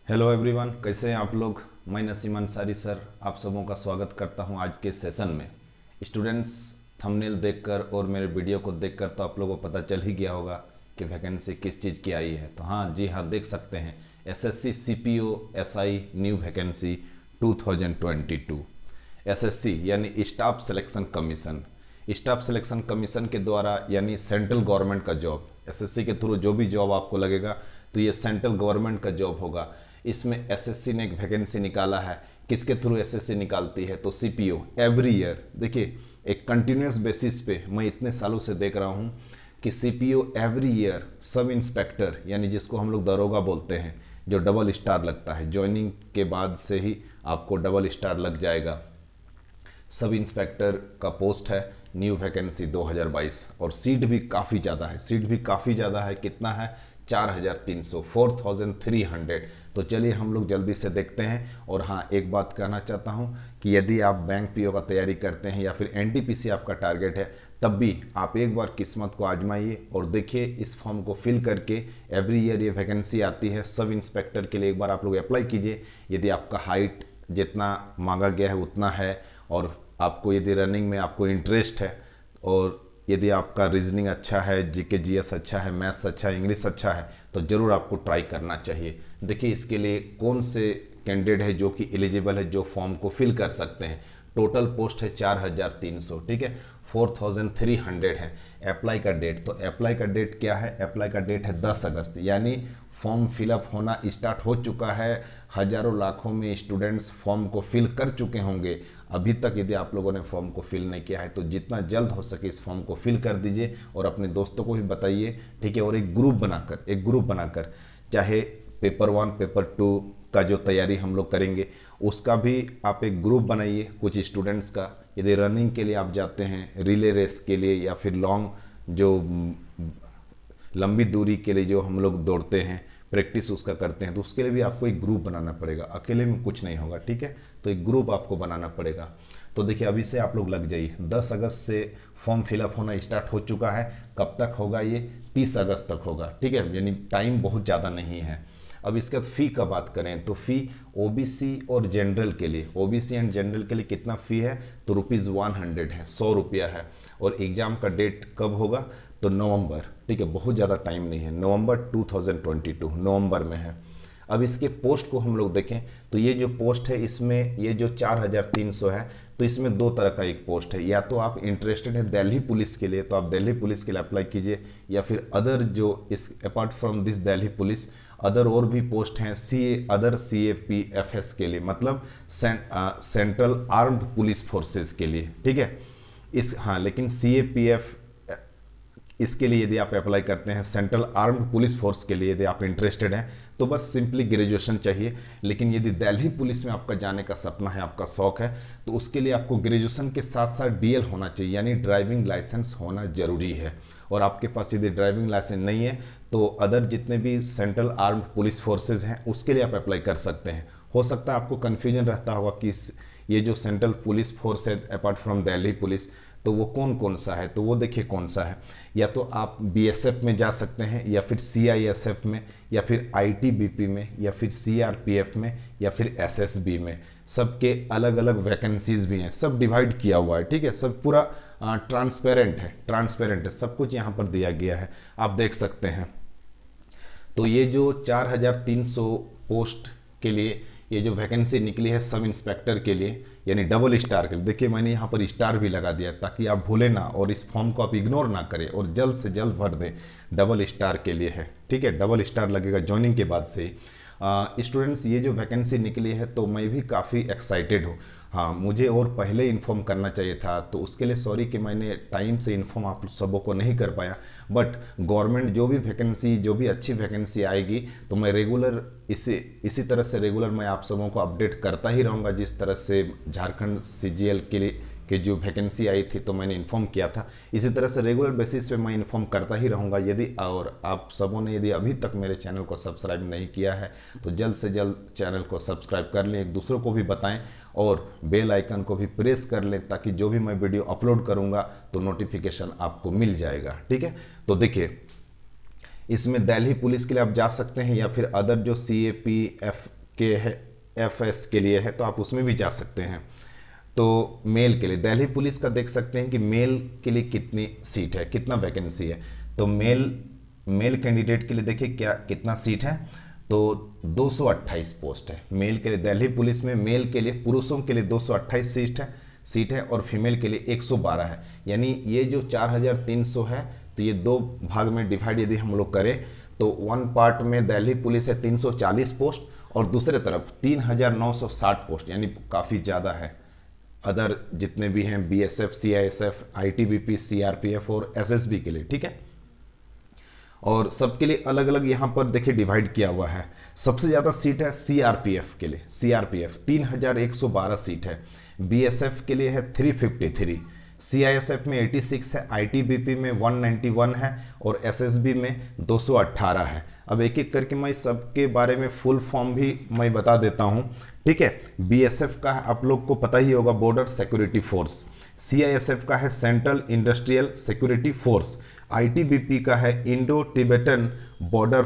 Hello everyone, कैसे हैं आप लोग। मैं नसीम अंसारी सर आप सबों का स्वागत करता हूं आज के सेशन में। स्टूडेंट्स, थंबनेल देखकर और मेरे वीडियो को देखकर तो आप लोगों को पता चल ही गया होगा कि वैकेंसी किस चीज़ की आई है। तो हाँ जी हाँ, देख सकते हैं SSC CPO SI new vacancy 2022। SSC यानी staff selection commission. Staff selection commission के द्वारा यानी सेंट्रल गवर्नमेंट का जॉब, एसएससी के थ्रू जो भी जॉब आपको लगेगा तो ये सेंट्रल गवर्नमेंट का जॉब होगा। इसमें एसएससी ने एक वैकेंसी निकाला है। किसके थ्रू एसएससी निकालती है? तो सीपीओ एवरी ईयर। देखिए, एक कंटिन्यूस बेसिस पे मैं इतने सालों से देख रहा हूँ कि CPO every year sub inspector यानी जिसको हम लोग दरोगा बोलते हैं, जो डबल स्टार लगता है, ज्वाइनिंग के बाद से ही आपको डबल स्टार लग जाएगा। सब इंस्पेक्टर का पोस्ट है, न्यू वैकेंसी 2022। और सीट भी काफ़ी ज़्यादा है, सीट भी काफ़ी ज़्यादा है। कितना है? 4300, 4300। तो चलिए हम लोग जल्दी से देखते हैं। और हाँ, एक बात कहना चाहता हूँ कि यदि आप बैंक पीओ का तैयारी करते हैं या फिर एनटीपीसी आपका टारगेट है, तब भी आप एक बार किस्मत को आजमाइए और देखिए इस फॉर्म को फिल करके। एवरी ईयर ये वैकेंसी आती है सब इंस्पेक्टर के लिए। एक बार आप लोग अप्लाई कीजिए। यदि आपका हाइट जितना मांगा गया है उतना है, और आपको यदि रनिंग में आपको इंटरेस्ट है, और यदि आपका रीजनिंग अच्छा है, जीके जीएस अच्छा है, मैथ्स अच्छा है, इंग्लिश अच्छा है, तो ज़रूर आपको ट्राई करना चाहिए। देखिए इसके लिए कौन से कैंडिडेट है जो कि एलिजिबल है, जो फॉर्म को फिल कर सकते हैं। टोटल पोस्ट है 4300, ठीक है, 4300 है। अप्लाई का डेट, तो अप्लाई का डेट क्या है? अप्लाई का डेट है 10 अगस्त, यानी फॉर्म फिलअप होना स्टार्ट हो चुका है। हजारों लाखों में स्टूडेंट्स फॉर्म को फिल कर चुके होंगे। अभी तक यदि आप लोगों ने फॉर्म को फिल नहीं किया है तो जितना जल्द हो सके इस फॉर्म को फिल कर दीजिए और अपने दोस्तों को भी बताइए, ठीक है। और एक ग्रुप बनाकर चाहे पेपर 1 पेपर 2 का जो तैयारी हम लोग करेंगे उसका भी आप एक ग्रुप बनाइए कुछ स्टूडेंट्स का। यदि रनिंग के लिए आप जाते हैं, रिले रेस के लिए, या फिर लॉन्ग जो लंबी दूरी के लिए जो हम लोग दौड़ते हैं, प्रैक्टिस उसका करते हैं, तो उसके लिए भी आपको एक ग्रुप बनाना पड़ेगा। अकेले में कुछ नहीं होगा, ठीक है। तो एक ग्रुप आपको बनाना पड़ेगा। तो देखिए अभी से आप लोग लग जाइए। 10 अगस्त से फॉर्म फिलअप होना स्टार्ट हो चुका है। कब तक होगा? ये 30 अगस्त तक होगा, ठीक है, यानी टाइम बहुत ज़्यादा नहीं है। अब इसके बाद फ़ी का बात करें तो फ़ी ओबीसी और जनरल के लिए, ओबीसी एंड जनरल के लिए कितना फ़ी है? तो ₹100 है, 100 रुपया है। और एग्ज़ाम का डेट कब होगा? तो नवंबर, ठीक है, बहुत ज़्यादा टाइम नहीं है, नवंबर 2022 नवंबर में है। अब इसके पोस्ट को हम लोग देखें तो ये जो पोस्ट है इसमें ये जो 4300 है, तो इसमें दो तरह का एक पोस्ट है। या तो आप इंटरेस्टेड है दिल्ली पुलिस के लिए तो आप दिल्ली पुलिस के लिए अप्लाई कीजिए, या फिर अदर जो इस apart from this Delhi police other और भी पोस्ट हैं CAPFS के लिए, मतलब सेंट्रल आर्म्ड पुलिस फोर्सेस के लिए, ठीक है। इस हाँ, लेकिन CAPF इसके लिए यदि आप अप्लाई करते हैं, सेंट्रल आर्म्ड पुलिस फोर्स के लिए यदि आप इंटरेस्टेड हैं, तो बस सिंपली ग्रेजुएशन चाहिए। लेकिन यदि दिल्ली पुलिस में आपका जाने का सपना है, आपका शौक है, तो उसके लिए आपको ग्रेजुएशन के साथ साथ DL होना चाहिए, यानी ड्राइविंग लाइसेंस होना जरूरी है। और आपके पास यदि ड्राइविंग लाइसेंस नहीं है तो अदर जितने भी सेंट्रल आर्म्ड पुलिस फोर्सेज हैं उसके लिए आप अप्लाई कर सकते हैं। हो सकता है आपको कन्फ्यूजन रहता होगा कि ये जो सेंट्रल पुलिस फोर्स है अपार्ट फ्रॉम दिल्ली पुलिस, तो वो कौन कौन सा है? तो वो देखिए कौन सा है। या तो आप BSF में जा सकते हैं, या फिर CISF में, या फिर ITBP में, या फिर CRPF में, या फिर SSB में। सबके अलग अलग वैकेंसीज भी हैं, सब डिवाइड किया हुआ है, ठीक है। सब पूरा ट्रांसपेरेंट है, सब कुछ यहाँ पर दिया गया है, आप देख सकते हैं। तो ये जो 4300 पोस्ट के लिए ये जो वैकेंसी निकली है सब इंस्पेक्टर के लिए, यानी डबल स्टार के लिए, देखिए मैंने यहाँ पर स्टार भी लगा दिया ताकि आप भूलें ना और इस फॉर्म को आप इग्नोर ना करें और जल्द से जल्द भर दें। डबल स्टार के लिए है, ठीक है, डबल स्टार लगेगा ज्वाइनिंग के बाद से ही। स्टूडेंट्स, ये जो वैकेंसी निकली है तो मैं भी काफ़ी एक्साइटेड हूँ। हाँ, मुझे और पहले इन्फॉर्म करना चाहिए था, तो उसके लिए सॉरी कि मैंने टाइम से इन्फॉर्म आप सबों को नहीं कर पाया। बट गवर्नमेंट जो भी वैकेंसी, जो भी अच्छी वैकेंसी आएगी तो मैं रेगुलर इसी तरह से रेगुलर मैं आप सबों को अपडेट करता ही रहूँगा। जिस तरह से झारखंड CGL के लिए कि जो वैकेंसी आई थी तो मैंने इन्फॉर्म किया था, इसी तरह से रेगुलर बेसिस पे मैं इन्फॉर्म करता ही रहूँगा। यदि और आप सबों ने यदि अभी तक मेरे चैनल को सब्सक्राइब नहीं किया है तो जल्द से जल्द चैनल को सब्सक्राइब कर लें, एक दूसरों को भी बताएं और बेल आइकन को भी प्रेस कर लें ताकि जो भी मैं वीडियो अपलोड करूँगा तो नोटिफिकेशन आपको मिल जाएगा, ठीक है। तो देखिए इसमें दिल्ली पुलिस के लिए आप जा सकते हैं, या फिर अदर जो CAPF के है, FS के लिए है, तो आप उसमें भी जा सकते हैं। तो मेल के लिए दिल्ली पुलिस का देख सकते हैं कि मेल के लिए कितनी सीट है, कितना वैकेंसी है। तो मेल कैंडिडेट के लिए देखिए क्या कितना सीट है, तो 228 पोस्ट है मेल के लिए। दिल्ली पुलिस में मेल के लिए, पुरुषों के लिए 228 सीट है और फीमेल के लिए 112 है। यानी ये जो 4300 है, तो ये दो भाग में डिवाइड यदि हम लोग करें तो वन पार्ट में दिल्ली पुलिस है 340 पोस्ट और दूसरे तरफ 3960 पोस्ट, यानी काफ़ी ज़्यादा है। अदर जितने भी हैं BSF, CISF, ITBP, CRPF और SSB के लिए, ठीक है। और सबके लिए अलग अलग यहाँ पर देखिए डिवाइड किया हुआ है। सबसे ज़्यादा सीट है CRPF के लिए, CRPF 3112 सीट है। BSF के लिए है 353, CISF में 86 है, ITBP में 191 है और SSB में 218 है। अब एक एक करके मैं सबके बारे में फुल फॉर्म भी मैं बता देता हूँ, ठीक है। BSF का आप लोग को पता ही होगा, बॉर्डर सिक्योरिटी फोर्स। CISF का है central industrial security force. ITBP का है इंडो तिब्बतन बॉर्डर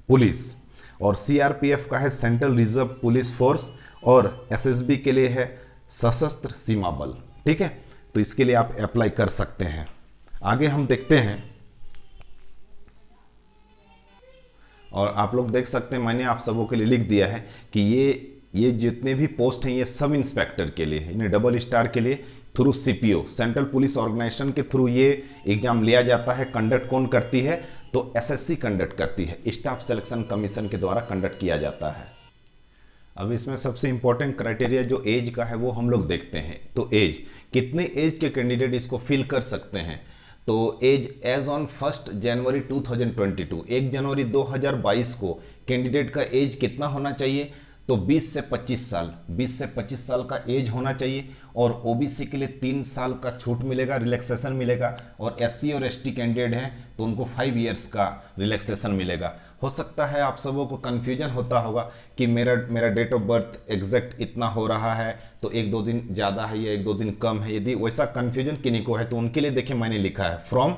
पुलिस और CRPF का है सेंट्रल रिजर्व पुलिस फोर्स और SSB के लिए है सशस्त्र सीमा बल, ठीक है। तो इसके लिए आप अप्लाई कर सकते हैं। आगे हम देखते हैं और आप लोग देख सकते हैं, मैंने आप सबों के लिए लिख दिया है कि ये जितने भी पोस्ट हैं ये सब इंस्पेक्टर के लिए, इन्हें डबल स्टार के लिए through CPO central police organisation के थ्रू ये एग्जाम लिया जाता है। कंडक्ट कौन करती है, तो SSC कंडक्ट करती है, स्टाफ सिलेक्शन कमीशन के द्वारा कंडक्ट किया जाता है। अब इसमें सबसे इंपॉर्टेंट क्राइटेरिया जो एज का है वो हम लोग देखते हैं। तो एज, कितने एज के कैंडिडेट इसको फिल कर सकते हैं, तो एज एज ऑन 1 जनवरी 2022, 1 जनवरी 2022 को कैंडिडेट का एज कितना होना चाहिए, तो 20 से 25 साल, 20 से 25 साल का एज होना चाहिए। और OBC के लिए 3 साल का छूट मिलेगा, रिलैक्सेशन मिलेगा। और SC और ST कैंडिडेट हैं तो उनको 5 इयर्स का रिलैक्सेशन मिलेगा। हो सकता है आप सबों को कन्फ्यूजन होता होगा कि मेरा डेट ऑफ बर्थ एग्जैक्ट इतना हो रहा है, तो 1-2 दिन ज़्यादा है या 1-2 दिन कम है। यदि वैसा कन्फ्यूजन किन्हीं को है तो उनके लिए देखिए मैंने लिखा है फ्रॉम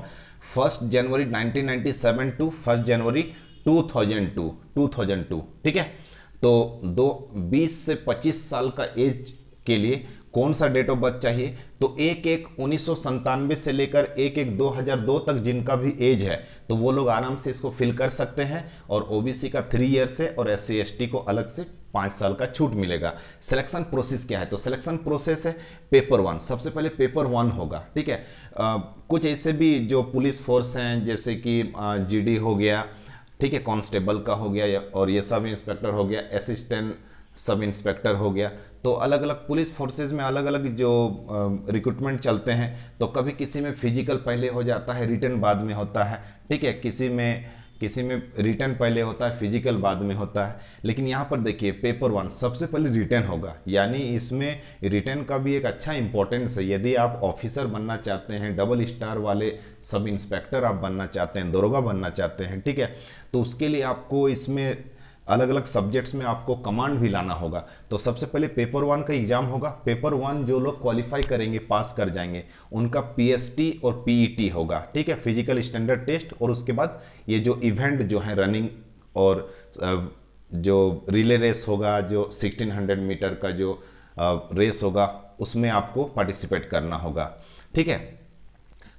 1 जनवरी 1997 टू 1 जनवरी 2002, ठीक है। तो 20 से 25 साल का एज के लिए कौन सा डेट ऑफ बर्थ चाहिए, तो 1/1/1997 से लेकर 1/1/2002 तक जिनका भी एज है तो वो लोग आराम से इसको फिल कर सकते हैं। और OBC का 3 ईयर्स है और SC ST को अलग से 5 साल का छूट मिलेगा। सिलेक्शन प्रोसेस क्या है, तो सिलेक्शन प्रोसेस है पेपर 1, सबसे पहले पेपर 1 होगा, ठीक है। कुछ ऐसे भी जो पुलिस फोर्स हैं जैसे कि GD हो गया, ठीक है, कांस्टेबल का हो गया और ये सब इंस्पेक्टर हो गया, असिस्टेंट सब इंस्पेक्टर हो गया। तो अलग अलग पुलिस फोर्सेज में अलग अलग जो रिक्रूटमेंट चलते हैं, तो कभी किसी में फिजिकल पहले हो जाता है, रिटन बाद में होता है, ठीक है। किसी में रिटन पहले होता है, फिजिकल बाद में होता है। लेकिन यहाँ पर देखिए पेपर 1 सबसे पहले रिटन होगा, यानी इसमें रिटन का भी एक अच्छा इंपॉर्टेंस है। यदि आप ऑफिसर बनना चाहते हैं, डबल स्टार वाले सब इंस्पेक्टर आप बनना चाहते हैं, दरोगा बनना चाहते हैं, ठीक है, तो उसके लिए आपको इसमें अलग अलग सब्जेक्ट्स में आपको कमांड भी लाना होगा। तो सबसे पहले पेपर 1 का एग्जाम होगा। पेपर 1 जो लोग क्वालिफाई करेंगे, पास कर जाएंगे, उनका PST और PET होगा, ठीक है, फिजिकल स्टैंडर्ड टेस्ट। और उसके बाद ये जो इवेंट जो है रनिंग और जो रिले रेस होगा, जो 1600 मीटर का जो रेस होगा, उसमें आपको पार्टिसिपेट करना होगा, ठीक है।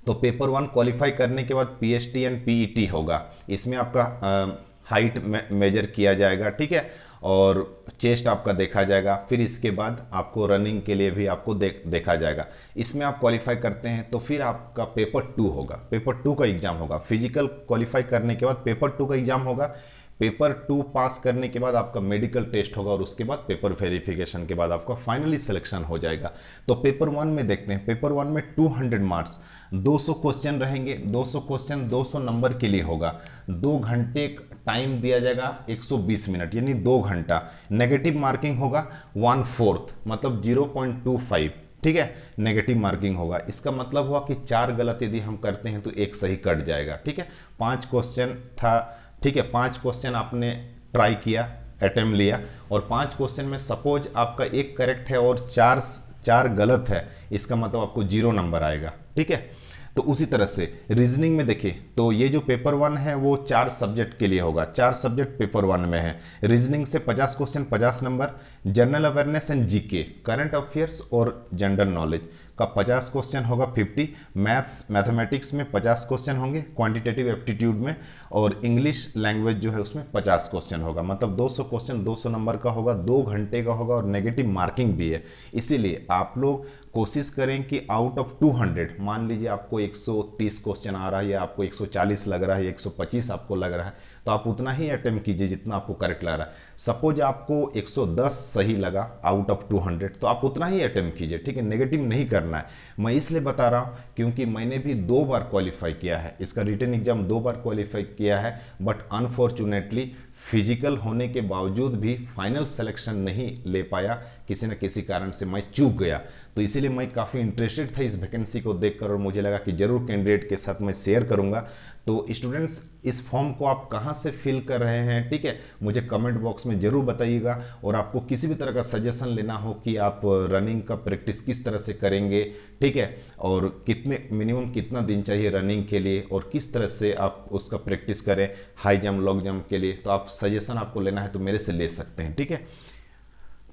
तो पेपर 1 क्वालिफाई करने के बाद PST एंड PET होगा। इसमें आपका हाइट मेजर किया जाएगा, ठीक है, और चेस्ट आपका देखा जाएगा। फिर इसके बाद आपको रनिंग के लिए भी आपको देखा जाएगा। इसमें आप क्वालिफाई करते हैं तो फिर आपका पेपर 2 होगा, पेपर 2 का एग्जाम होगा। फिजिकल क्वालिफाई करने के बाद पेपर 2 का एग्जाम होगा। पेपर 2 पास करने के बाद आपका मेडिकल टेस्ट होगा और उसके बाद पेपर वेरिफिकेशन के बाद आपका फाइनली सिलेक्शन हो जाएगा। तो पेपर 1 में देखते हैं, पेपर 1 में 200 मार्क्स, 200 क्वेश्चन रहेंगे। 200 क्वेश्चन 200 नंबर के लिए होगा। 2 घंटे टाइम दिया जाएगा, 120 मिनट यानी 2 घंटा। नेगेटिव मार्किंग होगा 1/4 मतलब 0.25, ठीक है, नेगेटिव मार्किंग होगा। इसका मतलब हुआ कि 4 गलत यदि हम करते हैं तो 1 सही कट जाएगा, ठीक है। 5 क्वेश्चन था, ठीक है, 5 क्वेश्चन आपने ट्राई किया, अटेम्प्ट लिया, और 5 क्वेश्चन में सपोज आपका 1 करेक्ट है और 4 गलत है, इसका मतलब आपको 0 नंबर आएगा, ठीक है। तो उसी तरह से रीजनिंग में देखिए, तो ये जो पेपर 1 है वो 4 सब्जेक्ट के लिए होगा, 4 सब्जेक्ट पेपर 1 में है। रीजनिंग से 50 question 50 number, general awareness and GK, current affairs और जनरल नॉलेज का 50 क्वेश्चन होगा 50, मैथ्स मैथमेटिक्स में 50 क्वेश्चन होंगे, क्वांटिटेटिव एप्टीट्यूड में, और इंग्लिश लैंग्वेज जो है उसमें 50 क्वेश्चन होगा। मतलब 200 क्वेश्चन 200 नंबर का होगा, 2 घंटे का होगा और नेगेटिव मार्किंग भी है। इसीलिए आप लोग कोशिश करें कि आउट ऑफ 200, मान लीजिए आपको 130 क्वेश्चन आ रहा है या आपको 140 लग रहा है, 125 आपको लग रहा है, तो आप उतना ही अटेम्प्ट कीजिए जितना आपको करेक्ट लग रहा है। सपोज आपको 110 सही लगा आउट ऑफ 200, तो आप उतना ही अटेम्प्ट कीजिए, ठीक है, नेगेटिव नहीं करना है। मैं इसलिए बता रहा हूँ क्योंकि मैंने भी 2 बार क्वालिफाई किया है, इसका रिटन एग्जाम 2 बार क्वालिफाई किया है, बट अनफॉर्चुनेटली फिजिकल होने के बावजूद भी फाइनल सिलेक्शन नहीं ले पाया, किसी न किसी कारण से मैं चूक गया। तो इसीलिए मैं काफ़ी इंटरेस्टेड था इस वैकेंसी को देखकर और मुझे लगा कि जरूर कैंडिडेट के साथ मैं शेयर करूंगा। तो स्टूडेंट्स, इस फॉर्म को आप कहाँ से फिल कर रहे हैं, ठीक है, मुझे कमेंट बॉक्स में जरूर बताइएगा। और आपको किसी भी तरह का सजेशन लेना हो कि आप रनिंग का प्रैक्टिस किस तरह से करेंगे, ठीक है, और कितने मिनिमम कितना दिन चाहिए रनिंग के लिए और किस तरह से आप उसका प्रैक्टिस करें हाई जंप लॉन्ग जंप के लिए, तो आप सजेशन आपको लेना है तो मेरे से ले सकते हैं, ठीक है।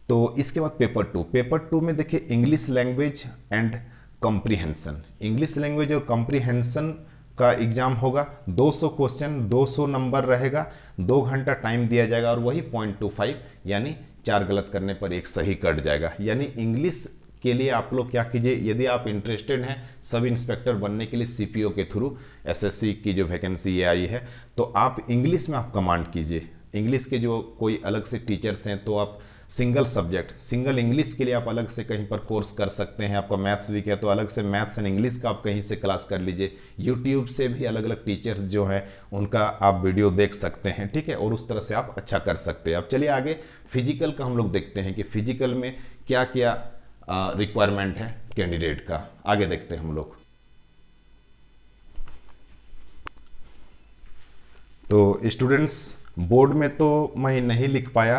तो इसके बाद पेपर 2 में देखिए English language and comprehension, English language और कॉम्प्रीहेंशन का एग्जाम होगा। 200 क्वेश्चन 200 नंबर रहेगा, 2 घंटा टाइम दिया जाएगा और वही 0.25 यानी 4 गलत करने पर 1 सही कट जाएगा। यानी इंग्लिश के लिए आप लोग क्या कीजिए, यदि आप इंटरेस्टेड हैं सब इंस्पेक्टर बनने के लिए सीपीओ के थ्रू, एसएससी की जो वैकेंसी ये आई है, तो आप इंग्लिश में आप कमांड कीजिए। इंग्लिश के जो कोई अलग से टीचर्स हैं तो आप सिंगल सब्जेक्ट सिंगल इंग्लिश के लिए आप अलग से कहीं पर कोर्स कर सकते हैं। आपका मैथ्स वीक है तो अलग से मैथ्स एंड इंग्लिश का आप कहीं से क्लास कर लीजिए। यूट्यूब से भी अलग अलग टीचर्स जो हैं उनका आप वीडियो देख सकते हैं, ठीक है, और उस तरह से आप अच्छा कर सकते हैं। अब चलिए आगे फिजिकल का हम लोग देखते हैं कि फिजिकल में क्या क्या रिक्वायरमेंट है कैंडिडेट का। आगे देखते हैं हम लोग। तो स्टूडेंट्स, बोर्ड में तो मैं नहीं लिख पाया,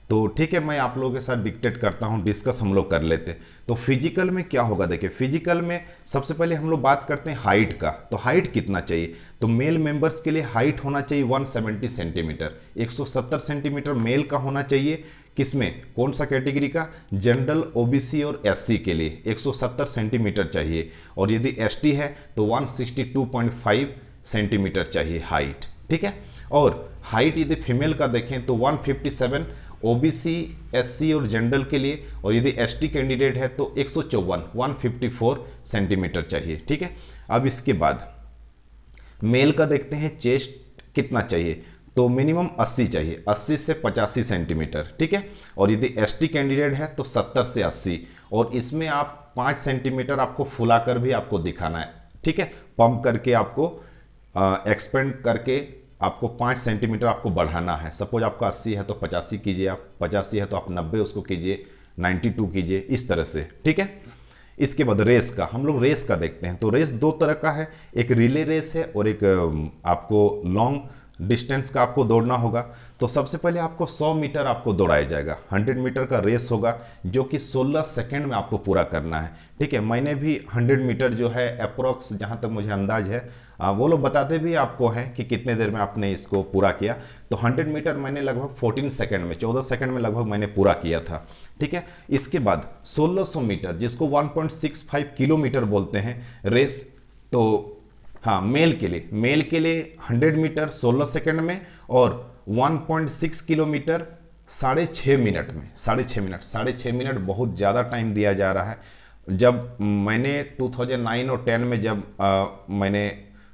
तो ठीक है, मैं आप लोगों के साथ डिक्टेट करता हूं, डिस्कस हम लोग कर लेते। तो फिजिकल में क्या होगा, देखिए फिजिकल में सबसे पहले हम लोग बात करते हैं हाइट का। तो हाइट कितना चाहिए, तो मेल मेंबर्स के लिए हाइट होना चाहिए 170 सेंटीमीटर, 170 सेंटीमीटर मेल का होना चाहिए। किसमें, कौन सा कैटेगरी का, जनरल, ओबीसी और एससी के लिए 170 सेंटीमीटर चाहिए, और यदि एसटी है तो 162.5 सेंटीमीटर चाहिए हाइट, ठीक है। और हाइट यदि फीमेल का देखें तो 157 ओबीसी, एससी और जनरल के लिए, और यदि एसटी कैंडिडेट है तो 154 सेंटीमीटर चाहिए, ठीक है। अब इसके बाद मेल का देखते हैं, चेस्ट कितना चाहिए, तो मिनिमम 80 चाहिए, 80 से 85 सेंटीमीटर, ठीक है। और यदि एसटी कैंडिडेट है तो 70 से 80, और इसमें आप 5 सेंटीमीटर आपको फुलाकर भी आपको दिखाना है, ठीक है, पंप करके आपको एक्सपेंड करके आपको 5 सेंटीमीटर आपको बढ़ाना है। सपोज आपका 80 है तो 85 कीजिए, आप 85 है तो आप 90 उसको कीजिए, 92 कीजिए, इस तरह से, ठीक है। इसके बाद रेस का, हम लोग रेस का देखते हैं। तो रेस 2 तरह का है, एक रिले रेस है और एक आपको लॉन्ग डिस्टेंस का आपको दौड़ना होगा। तो सबसे पहले आपको 100 मीटर आपको दौड़ाया जाएगा, 100 मीटर का रेस होगा जो कि 16 सेकंड में आपको पूरा करना है, ठीक है। मैंने भी 100 मीटर जो है अप्रोक्स, जहाँ तक मुझे अंदाज है, वो लोग बताते भी आपको हैं कि कितने देर में आपने इसको पूरा किया। तो 100 मीटर मैंने लगभग 14 सेकंड में, 14 सेकंड में लगभग मैंने पूरा किया था, ठीक है। इसके बाद 1600 मीटर जिसको 1.65 किलोमीटर बोलते हैं रेस, तो हाँ मेल के लिए 100 मीटर 16 सेकंड में, और 1.6 किलोमीटर 6.5 मिनट में, 6.5 मिनट बहुत ज़्यादा टाइम दिया जा रहा है। जब मैंने 2009 और 10 में जब मैंने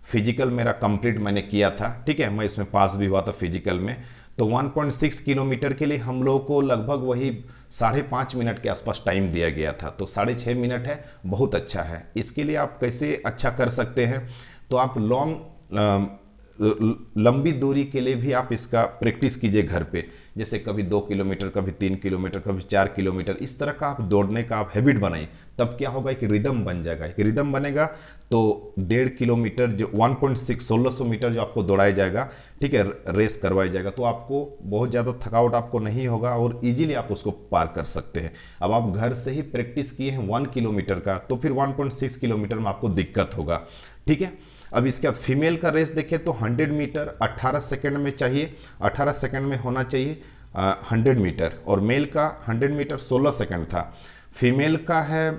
फिजिकल मेरा कंप्लीट मैंने किया था, ठीक है, मैं इसमें पास भी हुआ था फिजिकल में, तो 1.6 किलोमीटर के लिए हम लोगों को लगभग वही 5.5 मिनट के आसपास टाइम दिया गया था। तो 6.5 मिनट है, बहुत अच्छा है। इसके लिए आप कैसे अच्छा कर सकते हैं, तो आप लॉन्ग लंबी दूरी के लिए भी आप इसका प्रैक्टिस कीजिए घर पे, जैसे कभी 2 किलोमीटर, कभी 3 किलोमीटर, कभी 4 किलोमीटर, इस तरह का आप दौड़ने का आप हैबिट बनाइए। तब क्या होगा, एक रिदम बन जाएगा। एक रिदम बनेगा तो 1.5 किलोमीटर जो 1600 मीटर जो आपको दौड़ाया जाएगा, ठीक है, रेस करवाया जाएगा, तो आपको बहुत ज़्यादा थकावट आपको नहीं होगा और इजीली आप उसको पार कर सकते हैं। अब आप घर से ही प्रैक्टिस किए हैं 1 किलोमीटर का, तो फिर 1.6 किलोमीटर में आपको दिक्कत होगा, ठीक है। अब इसके बाद फीमेल का रेस देखें तो 100 मीटर 18 सेकंड में चाहिए, 18 सेकंड में होना चाहिए 100 मीटर, और मेल का 100 मीटर 16 सेकंड था। फीमेल का है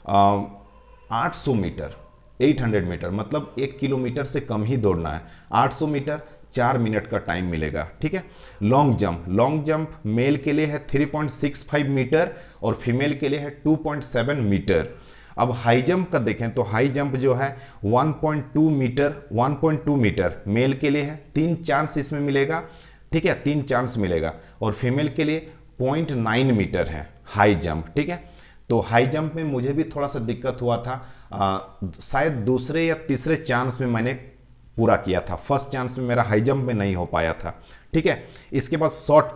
800 मीटर 800 मीटर, मतलब 1 किलोमीटर से कम ही दौड़ना है। 800 मीटर 4 मिनट का टाइम मिलेगा, ठीक है। लॉन्ग जंप मेल के लिए है 3.65 मीटर और फीमेल के लिए है 2.7 मीटर। अब हाई जंप का देखें तो हाई जंप जो है 1.2 मीटर मेल के लिए है, 3 चांस इसमें मिलेगा, ठीक है, 3 चांस मिलेगा, और फीमेल के लिए 0.9 मीटर है हाई जंप, ठीक है। तो हाई जंप में मुझे भी थोड़ा सा दिक्कत हुआ था, शायद दूसरे या तीसरे चांस में मैंने पूरा किया था, फर्स्ट चांस में मेरा हाई जंप में नहीं हो पाया था, ठीक है। इसके बाद शॉर्ट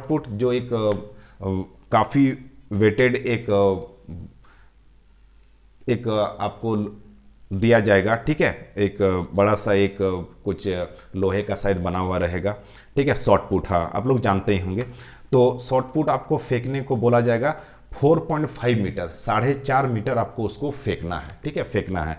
पुट जो एक काफ़ी वेटेड एक आपको दिया जाएगा, ठीक है, एक बड़ा सा एक कुछ लोहे का शायद बना हुआ रहेगा, ठीक है, शॉर्ट पुट, हाँ आप लोग जानते ही होंगे। तो शॉर्ट पुट आपको फेंकने को बोला जाएगा 4.5 मीटर, 4.5 मीटर आपको उसको फेंकना है, ठीक है, फेंकना है।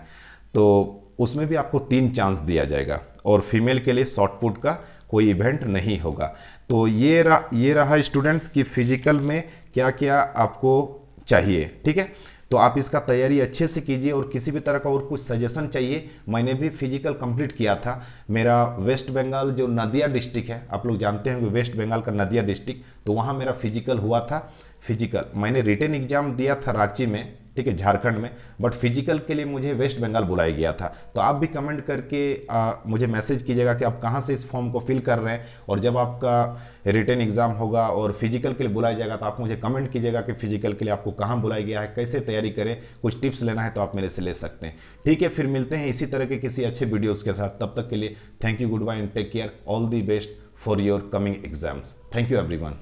तो उसमें भी आपको 3 चांस दिया जाएगा, और फीमेल के लिए शॉर्ट पुट का कोई इवेंट नहीं होगा। तो ये रहा स्टूडेंट्स की फिजिकल में क्या क्या आपको चाहिए, ठीक है। तो आप इसका तैयारी अच्छे से कीजिए, और किसी भी तरह का और कुछ सजेशन चाहिए, मैंने भी फिजिकल कंप्लीट किया था। मेरा वेस्ट बंगाल जो नदिया डिस्ट्रिक्ट है, आप लोग जानते होंगे वेस्ट बंगाल का नदिया डिस्ट्रिक्ट, तो वहाँ मेरा फिजिकल हुआ था। फिजिकल मैंने रिटन एग्जाम दिया था रांची में, ठीक है, झारखंड में, बट फिजिकल के लिए मुझे वेस्ट बंगाल बुलाया गया था। तो आप भी कमेंट करके मुझे मैसेज कीजिएगा कि आप कहाँ से इस फॉर्म को फिल कर रहे हैं, और जब आपका रिटन एग्जाम होगा और फिजिकल के लिए बुलाया जाएगा तो आप मुझे कमेंट कीजिएगा कि फिजिकल के लिए आपको कहाँ बुलाया गया है, कैसे तैयारी करें, कुछ टिप्स लेना है तो आप मेरे से ले सकते हैं, ठीक है। फिर मिलते हैं इसी तरह के किसी अच्छे वीडियोज़ के साथ, तब तक के लिए thank you, goodbye and take care, all the best for your coming exams. Thank you everyone.